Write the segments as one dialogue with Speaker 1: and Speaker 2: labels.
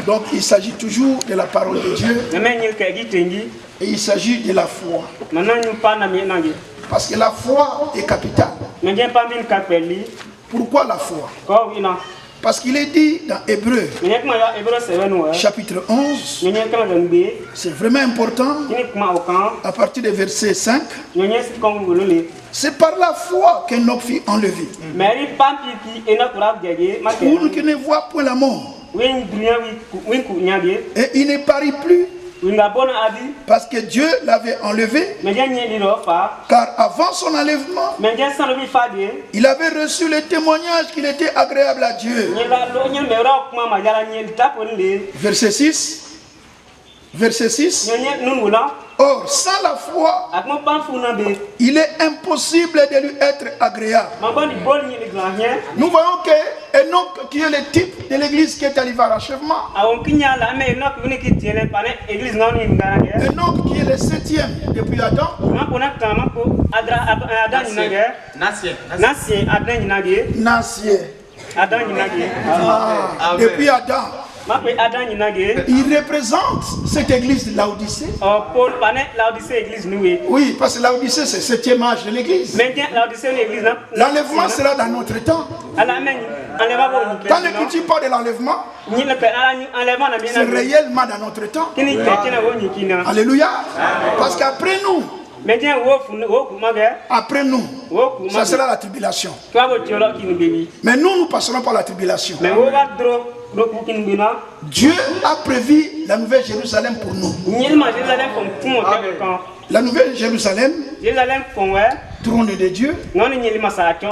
Speaker 1: Donc il s'agit toujours de la parole de Dieu. Et il s'agit de la foi. Parce que la foi est capitale. Pourquoi la foi? Parce qu'il est dit dans Hébreux, chapitre 11, c'est vraiment important, à partir du verset 5, c'est par la foi qu'Enoch fut enlevé. Pour qu'il ne voit point la mort. Et il ne parie plus. Parce que Dieu l'avait enlevé. Car avant son enlèvement, il avait reçu le témoignage qu'il était agréable à Dieu. Verset 6. Verset 6. Or, sans la foi, il est impossible de lui être agréable. Nous voyons que Enoch, qui est le type de l'église qui est arrivé à l'achèvement, Enoch, qui est le 7e depuis Adam, depuis Adam, il représente cette église de Laodicée. Oui, parce que Laodicée c'est le 7e âge de l'église. L'enlèvement sera dans notre temps. Quand l'écriture parle de l'enlèvement, c'est réellement dans notre temps. Alléluia. Parce qu'après nous, ça sera la tribulation. Mais nous passerons par la tribulation. Dieu a prévu la nouvelle Jérusalem pour nous. La nouvelle Jérusalem, trône de Dieu,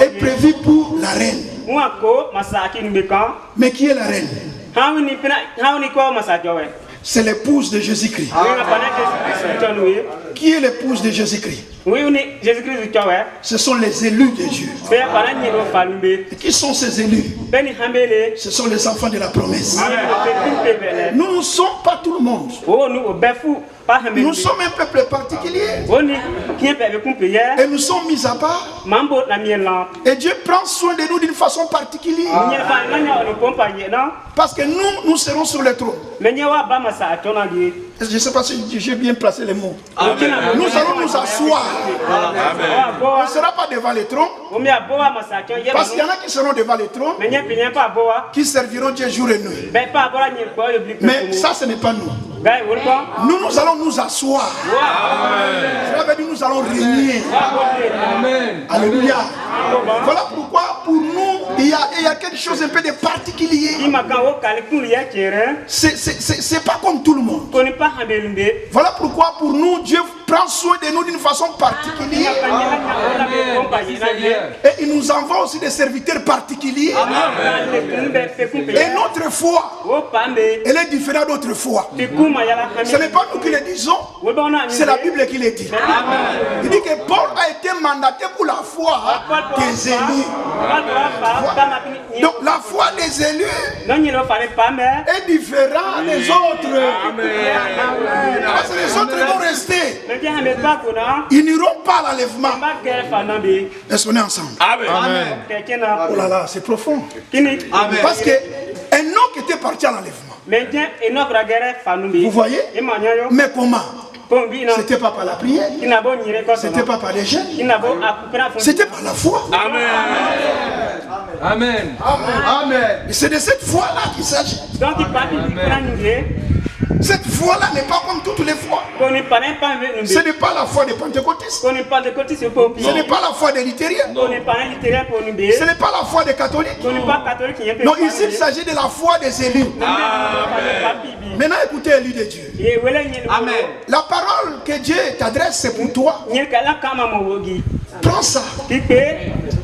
Speaker 1: est prévue pour la reine. Mais qui est la reine? C'est l'épouse de Jésus-Christ. Qui est l'épouse de Jésus-Christ? Ce sont les élus de Dieu. Et qui sont ces élus? Ce sont les enfants de la promesse. Nous ne sommes pas tout le monde. Nous sommes un peuple particulier. Et nous sommes mis à part. Et Dieu prend soin de nous d'une façon particulière. Parce que nous serons sur le trône. Je ne sais pas si j'ai bien placé les mots. Nous allons nous asseoir. On ne sera pas devant le trône. Parce qu'il y en a qui seront devant le trône, qui serviront Dieu jour et nuit. Mais ça, ce n'est pas nous. Nous allons nous asseoir. Cela veut dire nous allons régner. Alléluia. Voilà pourquoi pour nous il y a quelque chose un peu de particulier. C'est pas comme tout le monde. Voilà pourquoi pour nous Dieu prend soin de nous d'une façon particulière. Et il nous envoie aussi des serviteurs particuliers. Et notre foi, elle est différente d'autres fois. Ce n'est pas nous qui le disons, c'est la Bible qui le dit. Il dit que Paul a été mandaté pour la foi des élus. Donc la foi des élus est différente des autres. Parce que les autres vont rester. Ils n'iront pas à l'enlèvement. Est-ce qu'on est ensemble? Amen. Oh là là, c'est profond. Parce que Enoch était parti à l'enlèvement. Vous voyez? Mais comment? C'était pas par la prière. C'était pas par les jeûnes. C'était par la foi. Amen. Amen. Amen. Et c'est de cette foi-là qu'il s'agit. Cette foi-là n'est pas comme toutes les fois. Ce n'est pas la foi des pentecôtistes. Ce n'est pas la foi des luthériens. Ce n'est pas la foi des catholiques. Non, ici il s'agit de la foi des élus. Maintenant écoutez, élus de Dieu. Amen. La parole que Dieu t'adresse, c'est pour toi. Prends ça.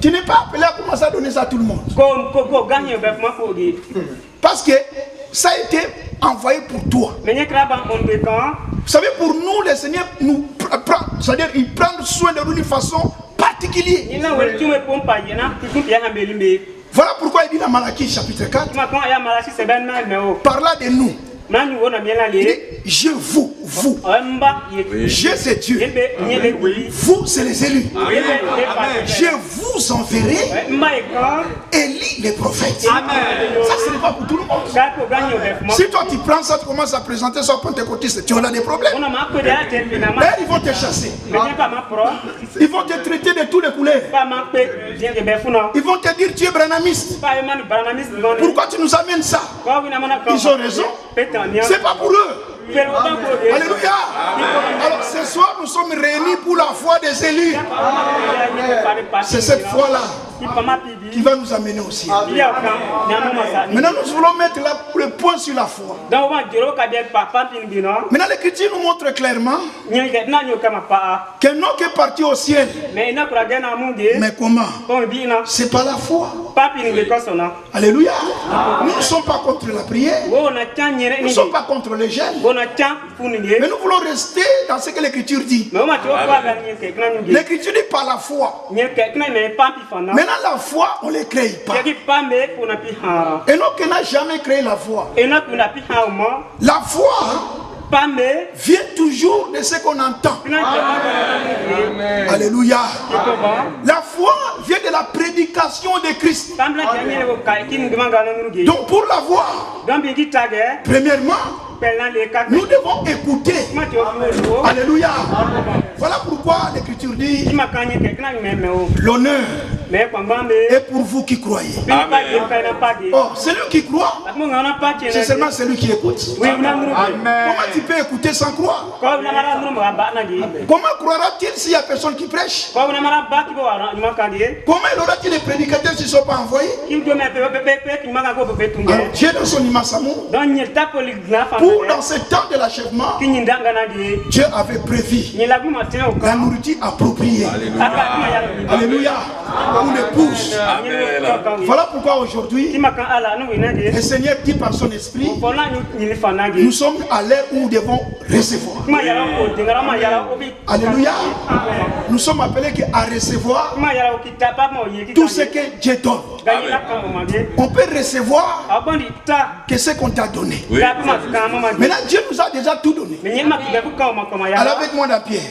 Speaker 1: Tu n'es pas appelé à commencer à donner ça à tout le monde. Parce que ça a été envoyé pour toi. Vous savez, pour nous, le Seigneur nous prend, c'est-à-dire il prend soin de nous d'une façon particulière. Voilà pourquoi il dit dans Malachie chapitre 4, par là de nous, il dit, je vous. vous. Je, c'est Dieu. Vous, c'est les élus. Je vous enverrai Élie les prophètes. Ça, ce n'est pas pour tout le monde. Si toi, tu prends ça, tu commences à présenter ça au pentecôtiste, tu auras des problèmes. Ils vont te chasser. Ils vont te traiter de tous les couleurs. Ils vont te dire tu es branamiste. Pourquoi tu nous amènes ça? Ils ont raison. C'est pas pour eux. Alléluia. Alors ce soir nous sommes réunis pour la foi des élus. C'est cette foi-là qui va nous amener au ciel. Maintenant nous voulons mettre le point sur la foi. Maintenant l'Écriture nous montre clairement qu'un homme qui est parti au ciel. Mais comment? C'est pas la foi. Alléluia. Nous ne sommes pas contre la prière. Nous ne sommes pas contre les jeûnes. Mais nous voulons rester dans ce que l'Écriture dit. L'Écriture dit par la foi. Maintenant la foi, on ne les crée pas. Enoch n'a jamais créé la foi. La foi vient toujours de ce qu'on entend. Alléluia. La foi vient de la prédication de Christ. Donc pour la voir, premièrement, nous devons écouter. Alléluia. Voilà pourquoi l'Écriture dit l'honneur est pour vous qui croyez. Oh, celui qui croit, c'est seulement celui qui écoute. Comment tu peux écouter sans croire? Comment croira-t-il s'il n'y a personne qui prêche? Comment il aura-t-il des prédicateurs s'ils ne sont pas envoyés? Alors, Dieu dans son immense amour, dans ce temps de l'achèvement, Dieu avait prévu la nourriture appropriée. Alléluia. Pour l'épouse. Voilà pourquoi aujourd'hui, le Seigneur dit par son esprit, nous sommes à l'ère où nous devons recevoir. Alléluia. Nous sommes appelés à recevoir tout ce que Dieu donne. On peut recevoir que ce qu'on t'a donné. Maintenant, Dieu nous a déjà tout donné. Alors avec moi la pierre.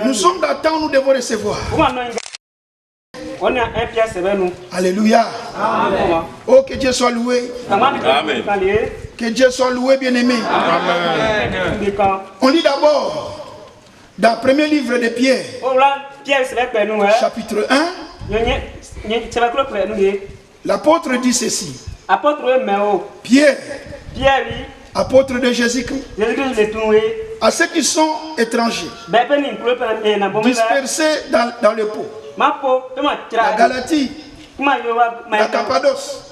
Speaker 1: Nous sommes dans le temps où nous devons recevoir. Alléluia. Oh, que Dieu soit loué. Amen. Que Dieu soit loué, bien-aimé. On lit d'abord dans le premier livre de Pierre, chapitre 1. L'apôtre dit ceci. Pierre, apôtre de Jésus-Christ, à ceux qui sont étrangers, dispersés dans le pot, la Galatie, la Cappadoce,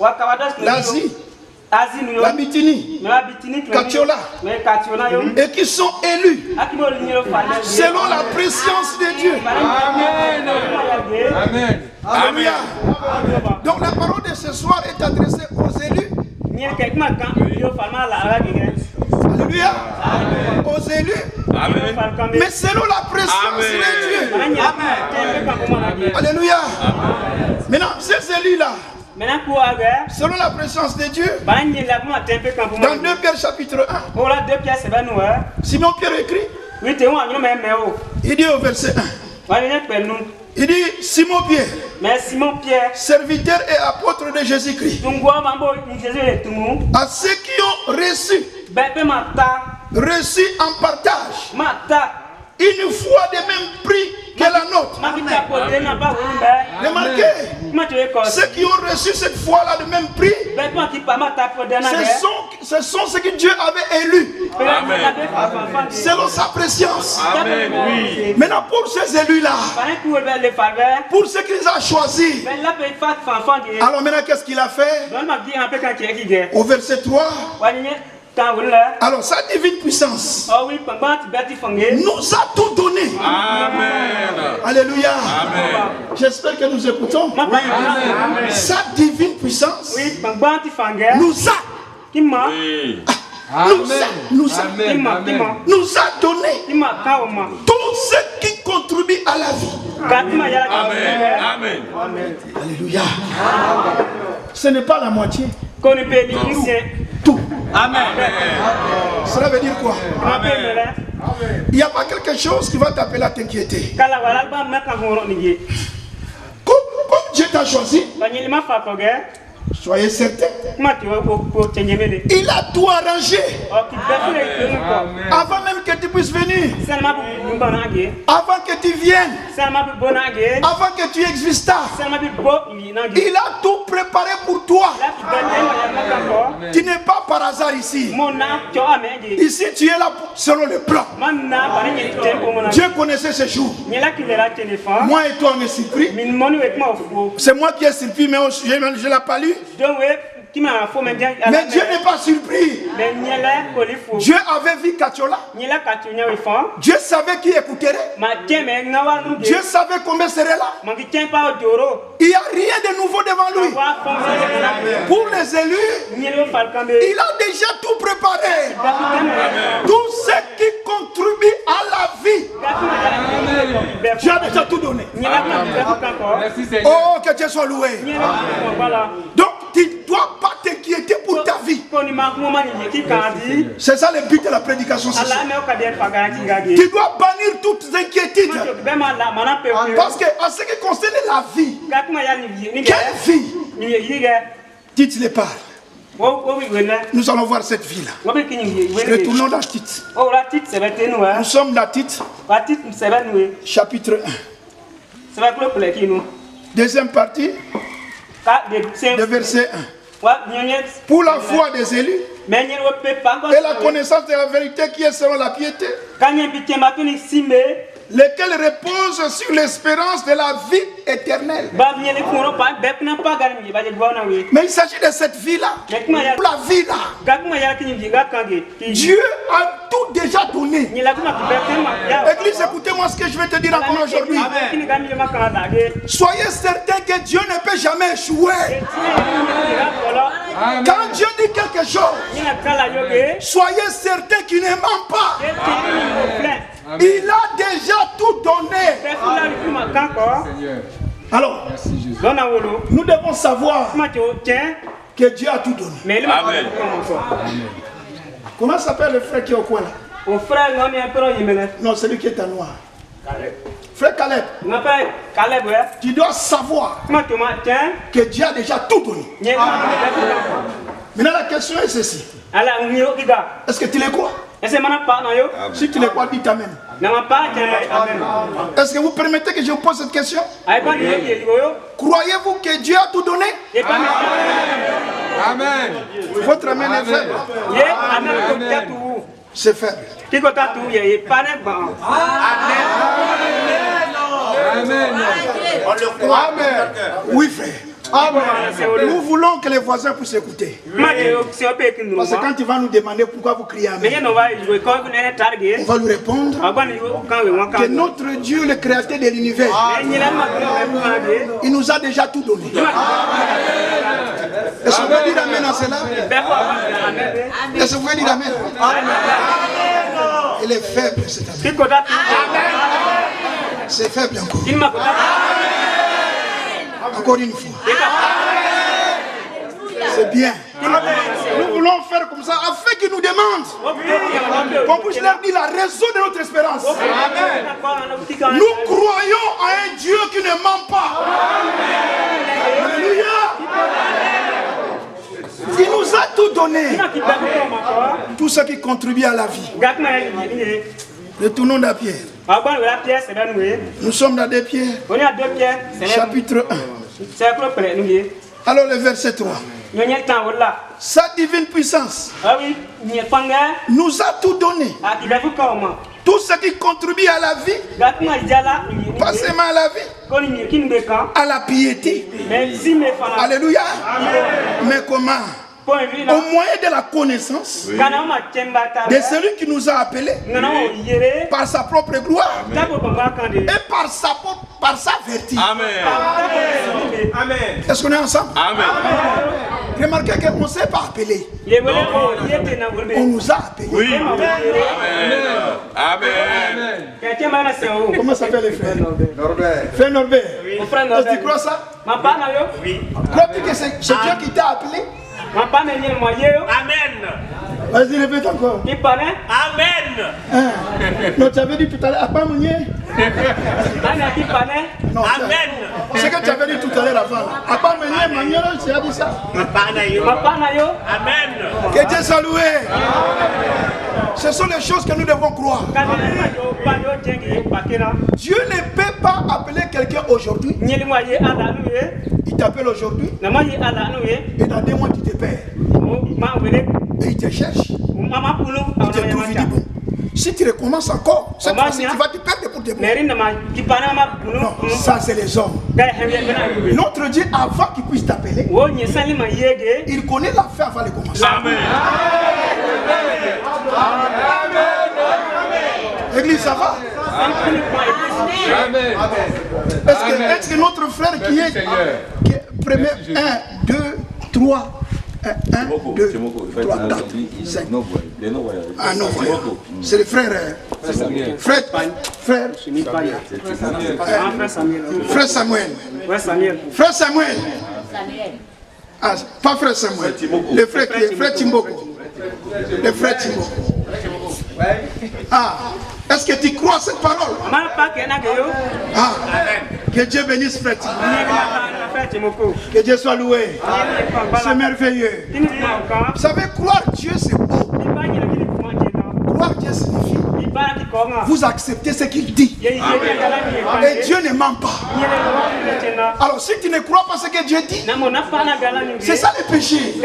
Speaker 1: l'Asie, la Bithynie, Catiola, et qui sont élus selon la préscience de Dieu. Amen. Amen. Alléluia. Donc la parole de ce soir est adressée aux élus. Alléluia. Aux élus. Amen. Mais selon la préscience de Dieu. Amen. Alléluia. Maintenant, ces élus-là, selon la présence de Dieu, dans 2 Pierre chapitre 1, Simon Pierre écrit, il dit au verset 1, il dit Simon Pierre, serviteur et apôtre de Jésus-Christ, à ceux qui ont reçu en partage une foi de même prix que la nôtre. Remarquez, ceux qui ont reçu cette foi-là de même prix, ce sont ceux que Dieu avait élus. Selon sa préscience. Amen. Oui. Maintenant, pour ces élus-là, pour ceux qu'il a choisis, alors maintenant, qu'est-ce qu'il a fait? Au verset 3. Alors sa divine puissance nous a tout donné. Amen. Alléluia. Amen. J'espère que nous écoutons. Oui. Amen. Sa divine puissance nous a donné tout ce qui contribue à la vie. Amen. Amen. Alléluia. Ce n'est pas la moitié. Tout. Amen. Cela veut dire quoi? Amen. Il n'y a pas quelque chose qui va t'appeler à t'inquiéter. Comme Dieu t'a choisi, soyez certain. Il a tout arrangé. Avant même que tu puisses venir. Avant que tu viennes. Avant que tu existas. Il a tout préparé pour toi. Tu n'es pas par hasard ici. Ici tu es là selon le plan. Dieu connaissait ce jour. Moi et toi on est surpris. C'est moi qui ai surpris, mais je ne l'ai pas lu. Mais Dieu n'est pas surpris. Dieu avait vu Katiola. Dieu savait qui écouterait. Dieu savait combien serait là. Il n'y a rien de nouveau devant lui. Pour les élus, il a déjà tout préparé. Tout ce qui contribue à la vie, Dieu a déjà tout donné. Oh, que Dieu soit loué. Donc, tu ne dois pas t'inquiéter pour ta vie. C'est ça le but de la prédication. Tu dois bannir toutes inquiétudes. Parce que en ce qui concerne la vie, quelle vie? Tite les parle. Nous allons voir cette vie-là. Retournons dans Tite. Nous sommes dans Tite, chapitre 1. Deuxième partie, de verset 1. Pour la foi des élus et la connaissance de la vérité qui est selon la piété, lesquels reposent sur l'espérance de la vie éternelle. Mais il s'agit de cette vie-là, la vie-là. Dieu a tout déjà donné. Église, écoutez-moi ce que je vais te dire encore aujourd'hui. Soyez certains que Dieu ne peut jamais échouer. Quand Dieu dit quelque chose, soyez certains qu'il ne ment pas. Il a déjà tout donné. Alors, nous devons savoir que Dieu a tout donné. Amen. Comment s'appelle le frère qui est au coin là? Non, celui qui est en noir. Frère Caleb. Tu dois savoir que Dieu a déjà tout donné. Maintenant la question est ceci. Est-ce que tu les crois? Si tu les crois, dis Amen. Est-ce que vous permettez que je vous pose cette question? Croyez-vous que Dieu a tout donné? Amen. Votre Amen est faible. C'est faible. Amen. On le croit. Amen. Oui, frère. Amen. Nous voulons que les voisins puissent écouter. Parce que quand il va nous demander pourquoi vous criez Amen, on va lui répondre que notre Dieu, le créateur de l'univers, il nous a déjà tout donné. Est-ce que vous pouvez dire Amen à cela? Est-ce que vous pouvez dire Amen? Il est faible, c'est Amen. C'est faible encore. Encore une fois. C'est bien. Nous voulons faire comme ça afin qu'ils nous demandent. Qu'on puisse leur dire la raison de notre espérance. Nous croyons à un Dieu qui ne ment pas. Alléluia. Il nous a tout donné. Tout ce qui contribue à la vie. Retournons dans Pierre. Nous sommes dans 2 Pierre. Chapitre 1. Alors le verset 3. Sa divine puissance nous a tout donné. Tout ce qui contribue à la vie, pas seulement à la vie, à la piété. Alléluia. Mais comment? Au moyen de la connaissance de celui qui nous a appelés par sa propre gloire et par sa vertu. Amen. Est-ce qu'on est ensemble? Amen. Remarquez qu'on ne s'est pas appelé. On nous a appelés. Oui. Amen. Comment s'appelle les frères? Norbert. Frère Norbert. Est-ce que tu crois ça? Oui. Crois-tu que c'est Dieu qui t'a appelé?
Speaker 2: Amen.
Speaker 1: Vas-y, répète encore.
Speaker 2: Amen.
Speaker 1: Non, tu avais dit tout à l'heure, Abba Mounier. Non,
Speaker 2: Amen.
Speaker 1: c'est ce que tu avais dit tout à l'heure avant. Abba Mounier, Maniolo, tu as dit ça.
Speaker 2: Amen.
Speaker 1: Que Dieu soit loué. Ce sont les choses que nous devons croire. Dieu ne peut pas appeler quelqu'un aujourd'hui. Il t'appelle aujourd'hui. Et dans 2 mois, tu te perds. Et il te cherche. Il te trouve, il dit bon. Si tu recommences encore, cette fois-ci, tu vas te perdre pour te perdre. Non, ça c'est les hommes. Notre Dieu, avant qu'il puisse t'appeler, il connaît la fin avant de commencer.
Speaker 2: Amen.
Speaker 1: L'église, ça va? Est-ce que notre frère qui est premier 1, 2, 3, 1, 2, 3, 4, 5. Ah non, c'est le frère. Frère Samuel. Frère Samuel. Ah, pas frère Samuel. Le frère qui est frère Timboko. Le frère Timboko. Ah, est-ce que tu crois cette parole? Ah, que Dieu bénisse frère Timboko. Que Dieu soit loué. C'est merveilleux. Vous savez, croire Dieu c'est beau. Croire Dieu signifie vous acceptez ce qu'il dit. Et Dieu ne ment pas. Alors si tu ne crois pas ce que Dieu dit, c'est ça le péché.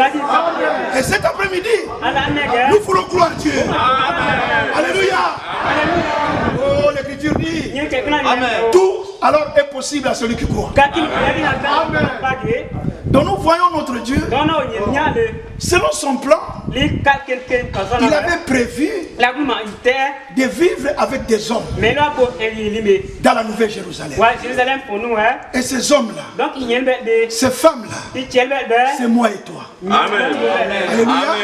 Speaker 1: Et cet après-midi, nous voulons croire Dieu. Alléluia. Oh, l'écriture dit tout alors est possible à celui qui croit. Amen. Donc nous voyons notre Dieu, selon son plan, il avait prévu de vivre avec des hommes dans la Nouvelle Jérusalem. Et ces hommes-là, ces femmes-là, c'est moi et toi.
Speaker 2: Amen.
Speaker 1: Alléluia.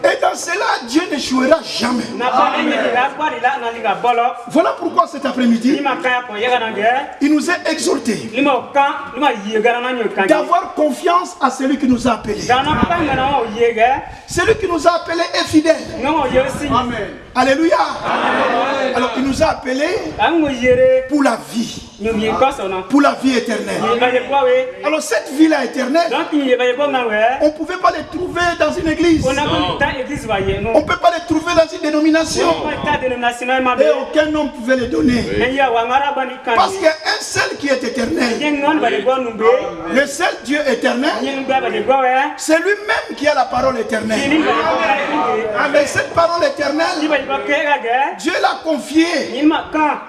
Speaker 1: Et dans cela, Dieu n'échouera jamais. Voilà pourquoi cet après-midi, il nous a exhortés d'avoir confiance à celui qui nous a appelés. Celui qui nous a appelés est fidèle. Amen. Alléluia. Alors il nous a appelés pour la vie. Pour la vie éternelle. Alors cette vie-là éternelle, on ne pouvait pas les trouver dans une église. On ne peut pas les trouver dans une dénomination. Et aucun homme pouvait les donner. Parce qu'il y a un seul qui est éternel. Le seul Dieu éternel, c'est lui-même qui a la parole éternelle. Avec cette parole éternelle, Dieu l'a confié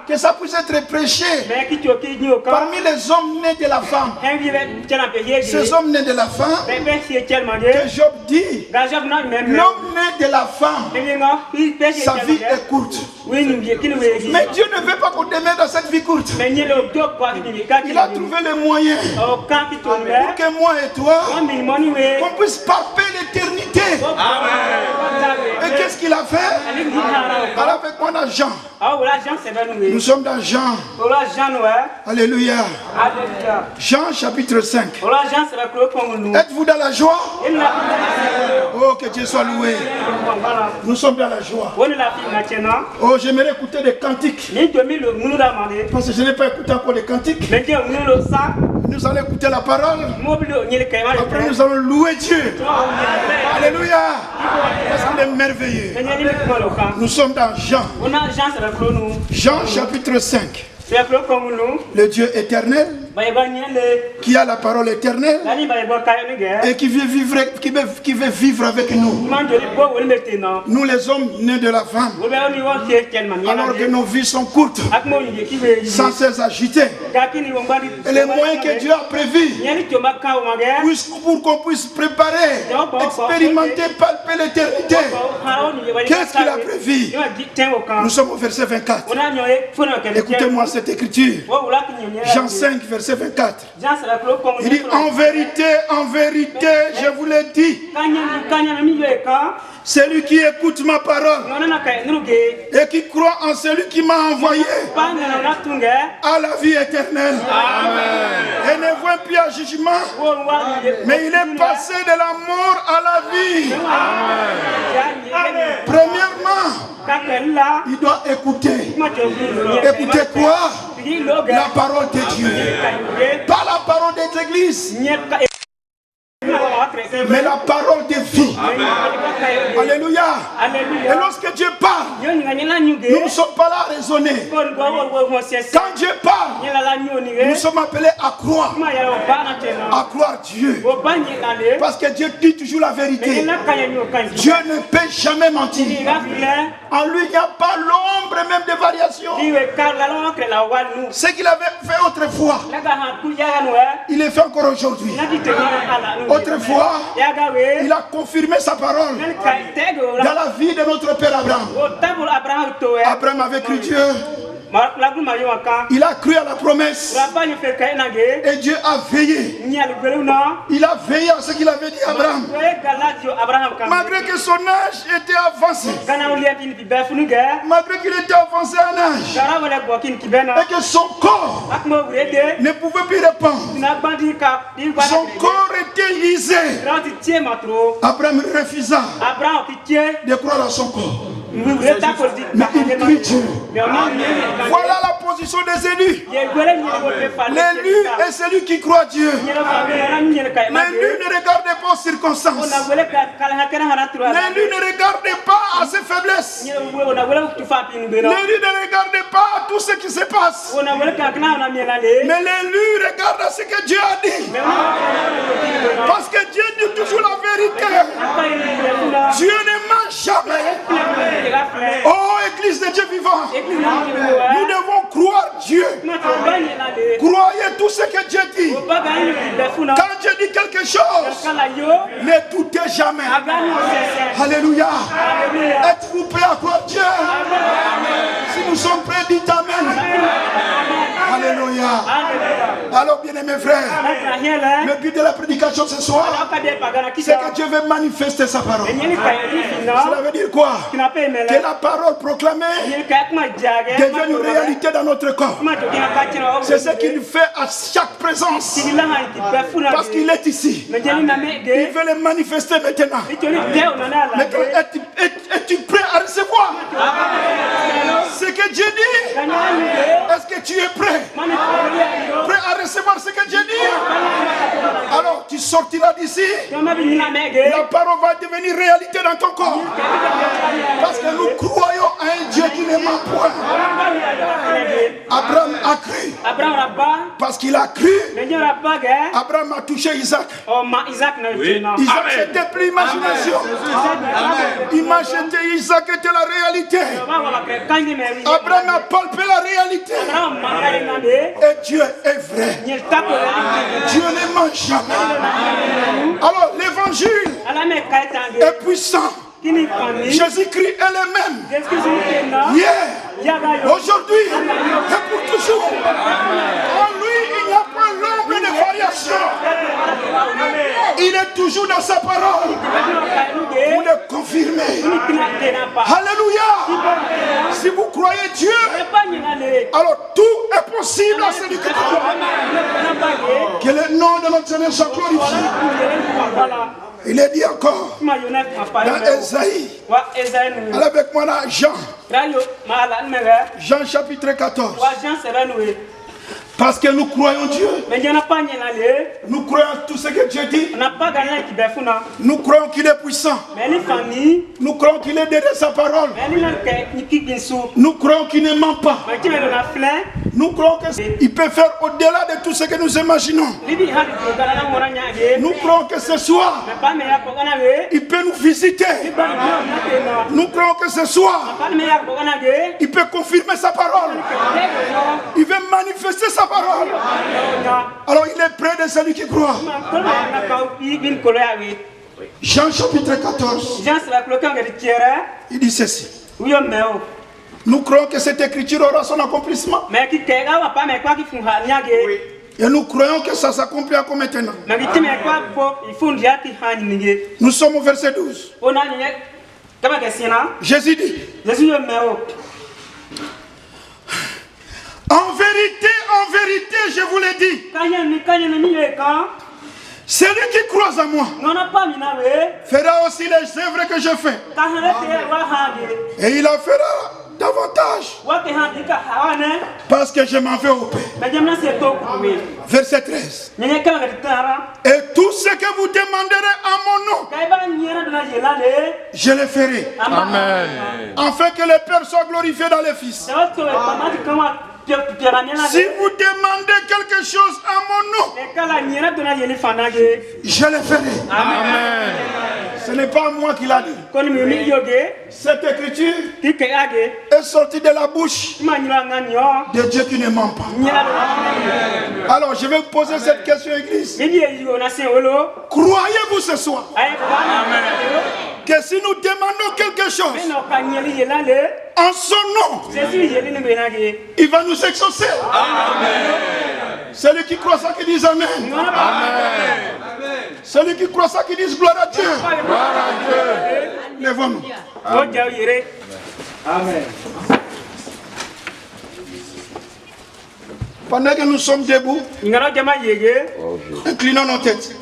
Speaker 1: que ça puisse être prêché parmi les hommes nés de la femme. Ces hommes nés de la femme, que Job dit, l'homme né de la femme, sa vie est courte. Mais Dieu ne veut pas qu'on demeure dans cette vie courte. Il a trouvé les moyens pour que moi et toi, on puisse palper l'éternité. Et qu'est-ce qu'il a fait? Alors avec moi dans Jean. Nous sommes dans Jean. Alléluia. Jean chapitre 5. Êtes-vous dans la joie? Oh, que Dieu soit loué. Nous sommes dans la joie. Oh, j'aimerais écouter des cantiques. Parce que je n'ai pas écouté encore des cantiques. Nous allons écouter la parole. Après nous allons louer Dieu. Alléluia. Parce qu'il est merveilleux. Nous sommes dans Jean. Jean chapitre 5. Le Dieu éternel qui a la parole éternelle et qui veut vivre avec nous. Nous les hommes nés de la femme, alors que nos vies sont courtes, sans cesse agitées. Et les moyens que Dieu a prévus pour qu'on puisse préparer, expérimenter, palper l'éternité. Qu'est-ce qu'il a prévu? Nous sommes au verset 24. Écoutez-moi cette écriture. Jean 5, verset 24. Il dit, en vérité, je vous l'ai dit. Celui qui écoute ma parole et qui croit en celui qui m'a envoyé a la vie éternelle. Amen. Et ne voit plus à jugement, mais il est passé de la mort à la vie. Amen. Premièrement, il doit écouter. Écouter quoi? La parole de Dieu. Pas la parole des églises, mais la parole de vie. Alléluia. Et lorsque Dieu parle, nous ne sommes pas là à raisonner. Quand Dieu parle, nous sommes appelés à croire. À croire Dieu. Parce que Dieu dit toujours la vérité. Dieu ne peut jamais mentir. En lui, il n'y a pas l'ombre même de variation. Ce qu'il avait fait autrefois, il le fait encore aujourd'hui. Autrefois, il a confirmé sa parole dans la vie de notre père Abraham. Abraham avait cru Dieu. Il a cru à la promesse. Et Dieu a veillé. Il a veillé à ce qu'il avait dit à Abraham. Malgré que son âge était avancé. Malgré qu'il était avancé en âge. Et que son corps ne pouvait plus répondre. Son corps était usé. Abraham refusa de croire à son corps. Mais il prie Dieu. Voilà la position des élus. L'élu est celui qui croit Dieu. L'élu ne regarde pas aux circonstances. L'élu ne regarde pas à ses faiblesses. L'élu ne regarde pas à tout ce qui se passe. Mais l'élu regarde à ce que Dieu a dit. Parce que Dieu dit toujours la vérité. Dieu ne ment jamais. Oh, Église de Dieu vivant, nous devons croire Dieu. Croyez tout ce que Dieu dit. Quand Dieu dit quelque chose, ne doutez jamais. Alléluia. Êtes-vous prêts à croire Dieu? Si nous sommes prêts, dites Amen. Alléluia. Alors, bien-aimés frères, le but de la prédication ce soir, c'est que Dieu veut manifester sa parole. Cela veut dire quoi? Que la parole proclamée devienne une réalité dans notre corps. C'est ce qu'il fait à chaque présence. Parce qu'il est ici. Il veut le manifester maintenant. Es-tu prêt à recevoir ce que Dieu dit? Est-ce que tu es prêt? Prêt à recevoir ce que Dieu dit? Alors tu sortiras d'ici. La parole va devenir réalité dans ton corps. Parce que nous croyons à un Dieu qui ne ment point. Abraham a cru. Parce qu'il a cru, Abraham a touché Isaac. Isaac, c'était plus imagination. Imaginez, Isaac était la réalité. Abraham a palpé la réalité. Et Dieu est vrai. Dieu ne ment jamais. Alors l'évangile est puissant. Jésus-Christ est le même. Hier, aujourd'hui et pour toujours. En lui, il n'y a pas l'ombre de variation. Il est toujours dans sa parole. Vous le confirmez. Alléluia. Si vous croyez Dieu, alors tout est possible à celui qui croit. Que le nom de notre Seigneur soit glorifié. Il est dit encore dans Esaïe. Allez avec moi là, Jean. Jean chapitre 14. Parce que nous croyons Dieu. Nous croyons tout ce que Dieu dit. Nous croyons qu'il est puissant. Nous croyons qu'il est derrière sa parole. Nous croyons qu'il ne ment pas. Nous croyons qu'il peut faire au-delà de tout ce que nous imaginons. Nous croyons que ce soir, il peut nous visiter. Nous croyons que ce soir, il peut confirmer sa parole. Il veut manifester sa parole. Alors il est près de celui qui croit. Jean chapitre 14. Il dit ceci. Nous croyons que cette écriture aura son accomplissement. Et nous croyons que ça s'accomplira comme maintenant. Nous sommes au verset 12. Jésus dit. En vérité, je vous l'ai dit. Celui qui croit en moi fera aussi les œuvres que je fais. Et il en fera davantage. Parce que je m'en vais au Père. Verset 13. Et tout ce que vous demanderez en mon nom, je le ferai. Amen. Afin que le Père soit glorifié dans le Fils. Si vous demandez quelque chose à mon nom, je le ferai. Amen. Ce n'est pas moi qui l'a dit. Cette écriture est sortie de la bouche de Dieu qui ne ment pas. Alors je vais vous poser cette question, Église. Croyez-vous ce soir que si nous demandons quelque chose en son nom, il va nous exaucer. Amen. Celui qui croit ça qui dit Amen. Amen. Celui qui croit ça qui dit gloire à Dieu. Gloire à Dieu. Lèvons-nous. Amen. Pendant que nous sommes debout, inclinons nos têtes.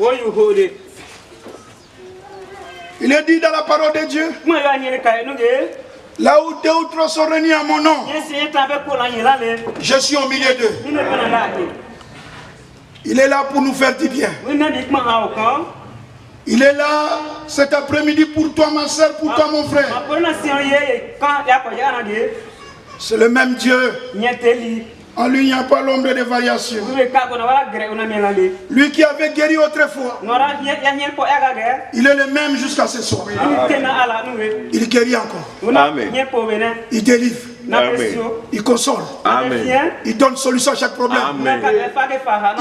Speaker 1: Il est dit dans la parole de Dieu, là où deux ou trois sont réunis en mon nom, je suis au milieu d'eux. Il est là pour nous faire du bien. Il est là cet après-midi pour toi ma soeur, pour toi mon frère. C'est le même Dieu. En lui, il n'y a pas l'ombre de variation. Lui qui avait guéri autrefois, il est le même jusqu'à ce soir. Il guérit encore. Amen. Il délivre. Amen. Il console. Amen. Il donne solution à chaque problème. Amen.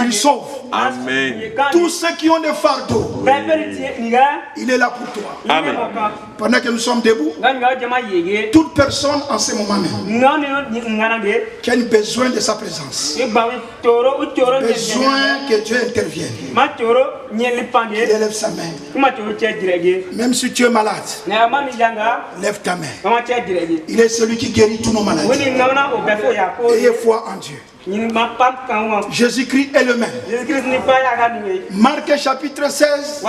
Speaker 1: Il sauve. Amen. Tous ceux qui ont des fardeaux, il est là pour toi. Amen. Pendant que nous sommes debout, toute personne en ce moment même qui a besoin de sa présence, besoin que Dieu intervienne, il élève sa main. Même si tu es malade, lève ta main. Il est celui qui guérit tous nos maladies. Ayez foi en Dieu. Jésus-Christ est le même. Marc chapitre 16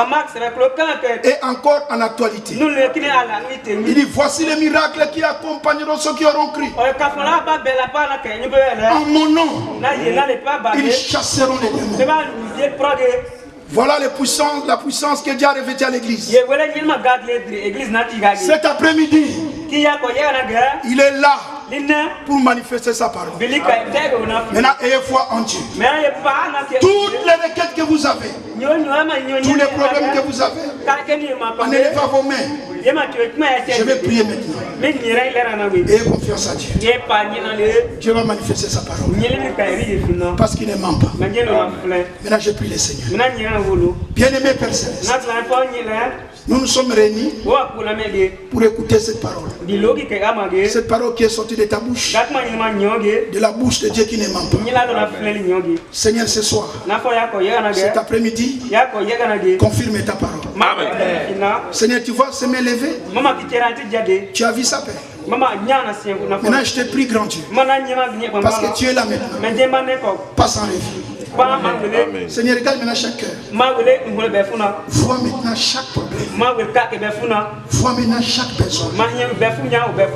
Speaker 1: est encore en actualité. Il dit voici les miracles qui accompagneront ceux qui auront cru. En mon nom, ils chasseront les démons. Voilà la puissance que Dieu a revêtue à l'église. Cet après-midi, il est là pour manifester sa parole. Maintenant, ayez foi en Dieu. Toutes les requêtes que vous avez, tous les problèmes que vous avez, en élevant vos mains, je vais prier maintenant. Ayez confiance à Dieu. Dieu va manifester sa parole. Parce qu'il ne ment pas. Maintenant, je prie le Seigneur. Bien-aimé Père Céleste, nous nous sommes réunis pour écouter cette parole. Cette parole qui est sortie de ta bouche, de la bouche de Dieu qui ne ment pas. Seigneur, ce soir, cet après-midi, confirme ta parole. Amen. Seigneur, tu vois se m'élever. Tu as vu sa paix. Maintenant, je te prie, grand Dieu, parce que tu es là maintenant. Pas sans rêve. Amen. Seigneur, regarde maintenant chaque cœur. Vois maintenant chaque problème. Vois maintenant chaque personne.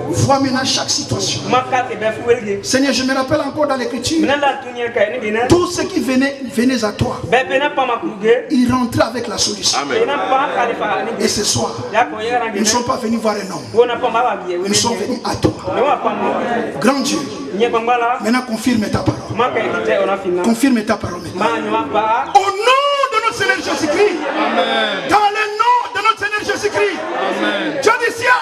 Speaker 1: Vois maintenant chaque situation. Seigneur, je me rappelle encore dans l'écriture, tous ceux qui venaient à toi, ils rentraient avec la solution. Amen. Et ce soir, nous ne sommes pas venus voir un homme. Nous sommes venus à toi. Grand Dieu, maintenant confirme ta parole. Confirme ta parole maintenant. Au nom de notre Seigneur Jésus-Christ. Dans le nom de notre Seigneur Jésus-Christ. Dieu du ciel,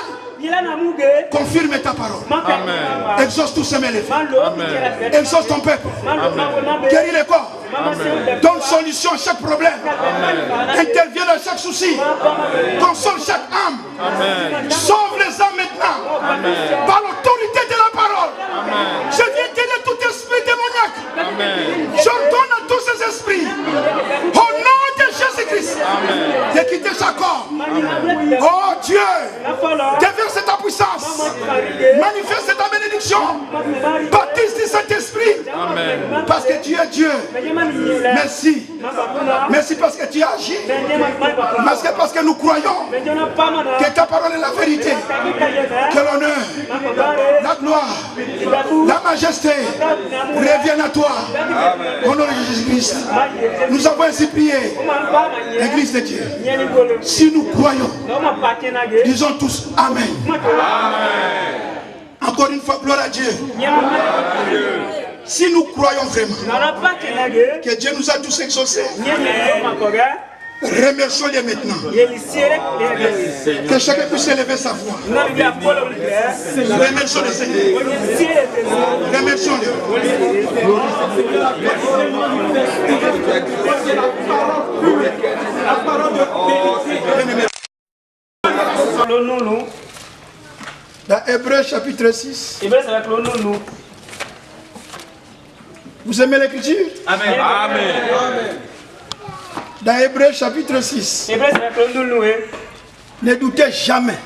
Speaker 1: confirme ta parole. Amen. Exauce tous ces mêlés. Exauce ton peuple. Guéris les corps. Amen. Donne solution à chaque problème. Amen. Interviens dans chaque souci. Console chaque âme. Amen. Sauve les âmes maintenant. Amen. Par l'autorité de la parole. Amen. Je viens t'aider tout esprit démoniaque. J'ordonne à tous ces esprits, au nom de Jésus-Christ, de quitter chaque corps. Oh Dieu, Manifeste ta bénédiction. Baptise du Saint-Esprit. Parce que tu es Dieu. Merci. Merci parce que tu as agi. Merci parce que nous croyons que ta parole est la vérité. Que l'honneur, la gloire, la majesté reviennent à toi. Au nom de Jésus-Christ. Nous avons ainsi prié. Église de Dieu. Si nous croyons, disons tous Amen. Encore une fois, gloire à Dieu. Si nous croyons vraiment que Dieu nous a tous exaucés, remercions-les maintenant. Que chacun puisse élever sa voix. Remercions le Seigneur. Remercions-le. Dans Hébreux chapitre 6. Vous aimez l'écriture?
Speaker 2: Amen. Amen.
Speaker 1: Dans Hébreux chapitre 6. Ne doutez jamais.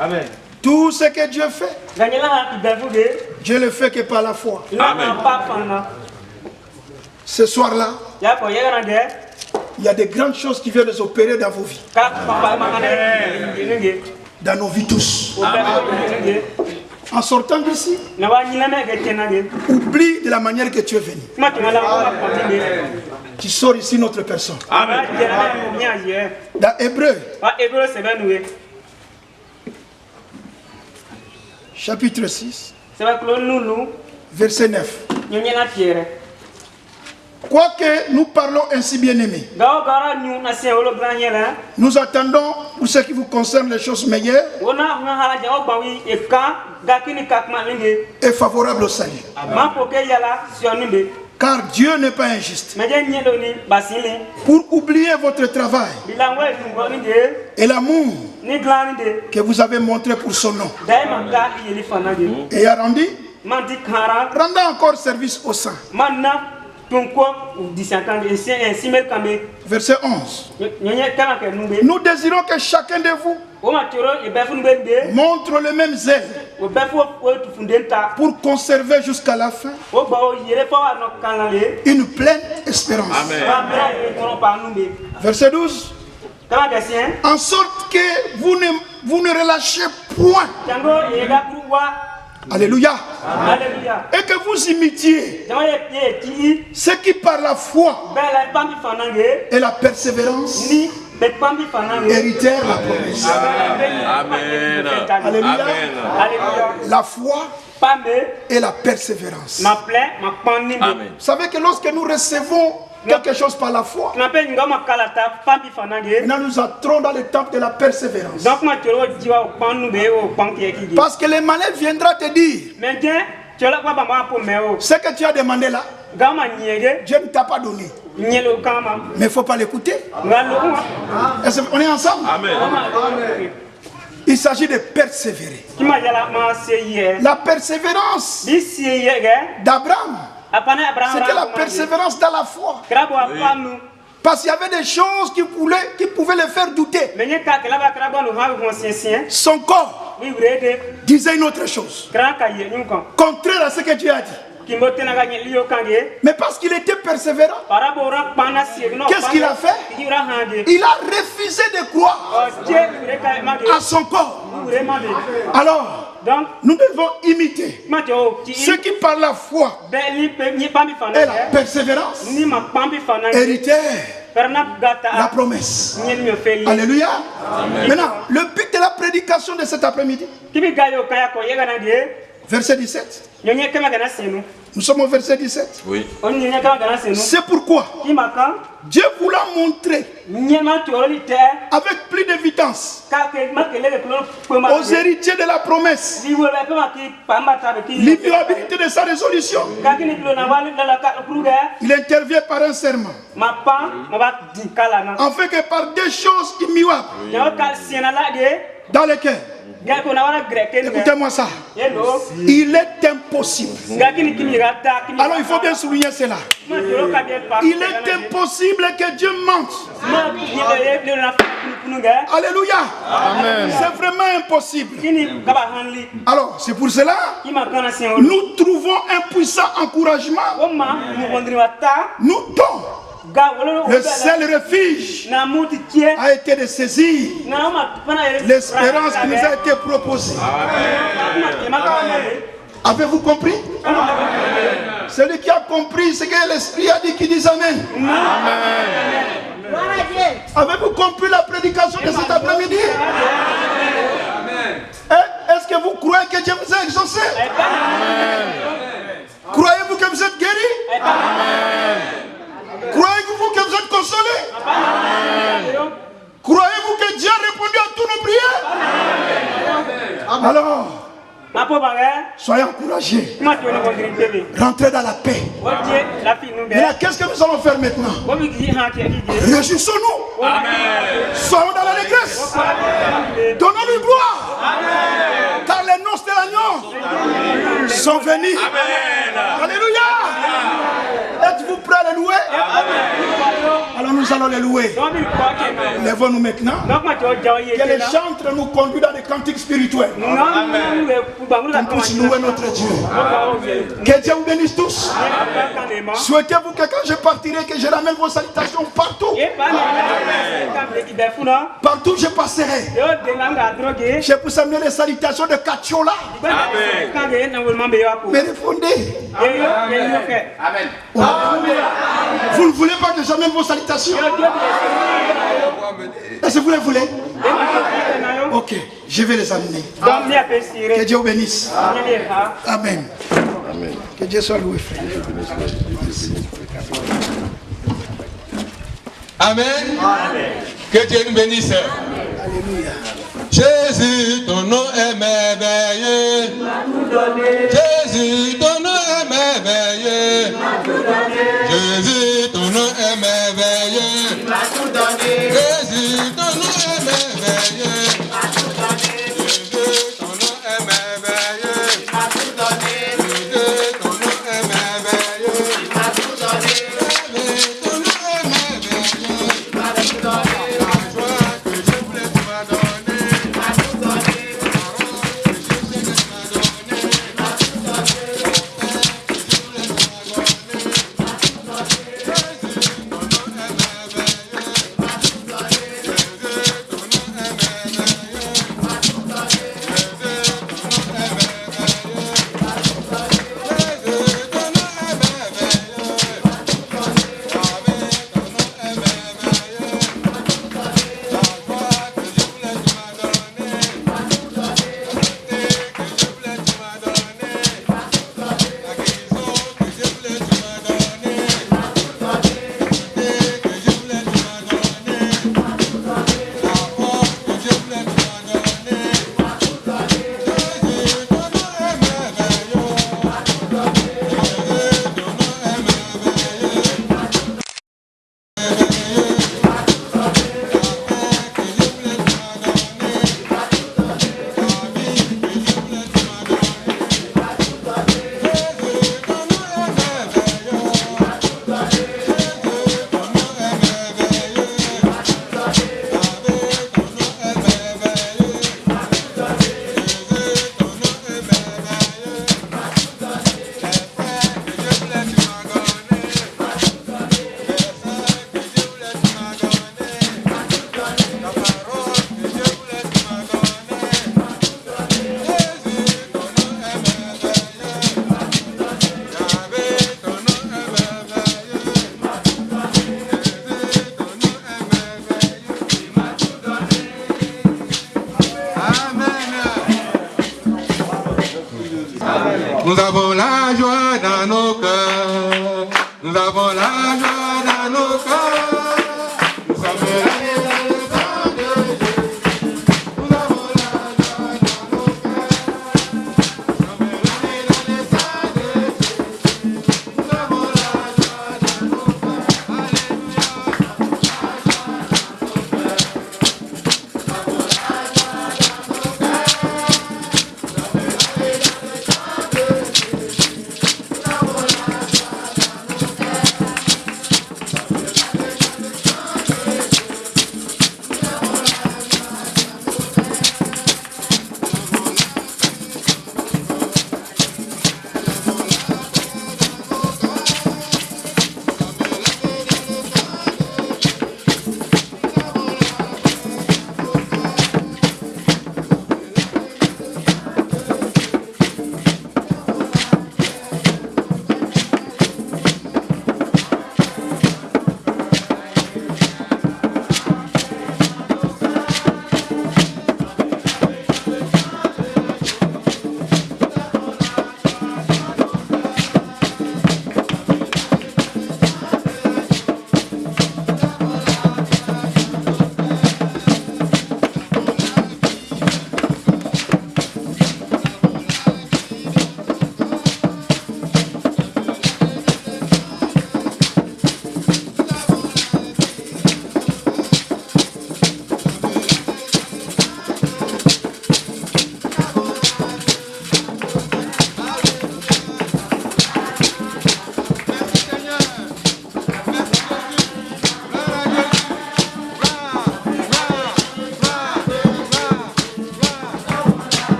Speaker 2: Amen.
Speaker 1: Tout ce que Dieu fait, Dieu le fait que par la foi.
Speaker 2: Amen.
Speaker 1: Ce soir-là, il y a des grandes choses qui viennent s'opérer dans vos vies. Dans nos vies tous.
Speaker 2: Amen.
Speaker 1: En sortant d'ici, oublie de la manière que tu es venu. Tu sors ici notre personne.
Speaker 2: Amen.
Speaker 1: Dans Hébreux, chapitre 6, verset 9. Quoique nous parlons ainsi, bien-aimés, nous attendons pour ce qui vous concerne les choses meilleures et favorables au salut. Car Dieu n'est pas injuste pour oublier votre travail et l'amour que vous avez montré pour son nom. Et a rendu, rendant encore service au saint. Verset 11. Nous désirons que chacun de vous montre le même zèle pour conserver jusqu'à la fin une pleine espérance.
Speaker 2: Amen.
Speaker 1: Verset 12. En sorte que vous ne relâchez point. Alléluia.
Speaker 2: Alléluia.
Speaker 1: Et que vous imitiez ce qui par la foi et la persévérance héritèrent la promesse.
Speaker 2: Amen.
Speaker 1: Alléluia.
Speaker 2: Amen.
Speaker 1: La foi et la persévérance.
Speaker 2: Amen.
Speaker 1: Vous savez que lorsque nous recevons quelque chose par la foi, maintenant nous entrons dans le temps de la persévérance. Parce que le malin viendra te dire ce que tu as demandé là, Dieu ne t'a pas donné. Mais il ne faut pas l'écouter. On est ensemble?
Speaker 2: Amen.
Speaker 1: Il s'agit de persévérer. La persévérance d'Abraham, c'était la persévérance dans la foi. Parce qu'il y avait des choses qui pouvaient le faire douter. Son corps disait une autre chose, contraire à ce que Dieu a dit. Mais parce qu'il était persévérant, qu'est-ce qu'il a fait? Il a refusé de croire à son corps. Alors, nous devons imiter ceux qui par la foi et la persévérance héritèrent la promesse. Alléluia. Maintenant, le but de la prédication de cet après-midi, verset 17. Nous sommes au verset 17.
Speaker 2: Oui.
Speaker 1: C'est pourquoi Dieu voulait montrer avec plus d'évidence aux héritiers de la promesse l'immuabilité de sa résolution. Il intervient par un serment, afin que par des choses immuables dans lesquelles, écoutez-moi ça, il est impossible. Alors il faut bien souligner cela. Il est impossible que Dieu mente. Alléluia.
Speaker 3: Amen.
Speaker 1: C'est vraiment impossible. Alors, c'est pour cela nous trouvons un puissant encouragement. Nous donnons. Le seul refuge a été de saisir l'espérance qui nous a été proposée. Avez-vous compris? Celui qui a compris ce que l'Esprit a dit, qui dit Amen. Avez-vous compris la prédication de cet après-midi? Est-ce que vous croyez que Dieu vous a exaucé? Croyez-vous que vous êtes guéri? Croyez-vous que vous êtes consolé? Croyez-vous que Dieu a répondu à toutes nos prières? Alors, soyez encouragés. Rentrez dans la paix. Et là, qu'est-ce que nous allons faire maintenant? Réjouissons-nous. Soyons dans l'allégresse. Donnons-lui gloire. Car les noces de l'agneau sont venus. Alléluia. Êtes-vous prêts à les louer? Alors nous allons les louer. Lèvons-nous maintenant. Que les chantres nous conduisent dans des cantiques spirituels. Qu'on puisse louer notre Dieu. Que Dieu vous bénisse tous. Souhaitez-vous que quand je partirai, que je ramène vos salutations partout. Partout je passerai. Je peux amener les salutations de Katiola. Mais répondez.
Speaker 4: Amen.
Speaker 1: Vous ne voulez pas que j'amène vos salutations? Est-ce que vous les voulez? Ok, je vais les amener. Que Dieu vous bénisse. Amen. Amen. Que Dieu soit loué, frère.
Speaker 5: Amen. Que Dieu nous bénisse.
Speaker 1: Alléluia.
Speaker 5: Jésus, ton nom est merveilleux. Jésus, ton nom est merveilleux. Jésus, ton nom est merveilleux. Jésus, ton nom est merveilleux. Jésus, ton nom est merveilleux. Jésus, ton nom est merveilleux. Ton nom est merveilleux. La joie que je voulais te donner. Nous avons la joie dans nos cœurs. Nous avons la joie dans nos cœurs.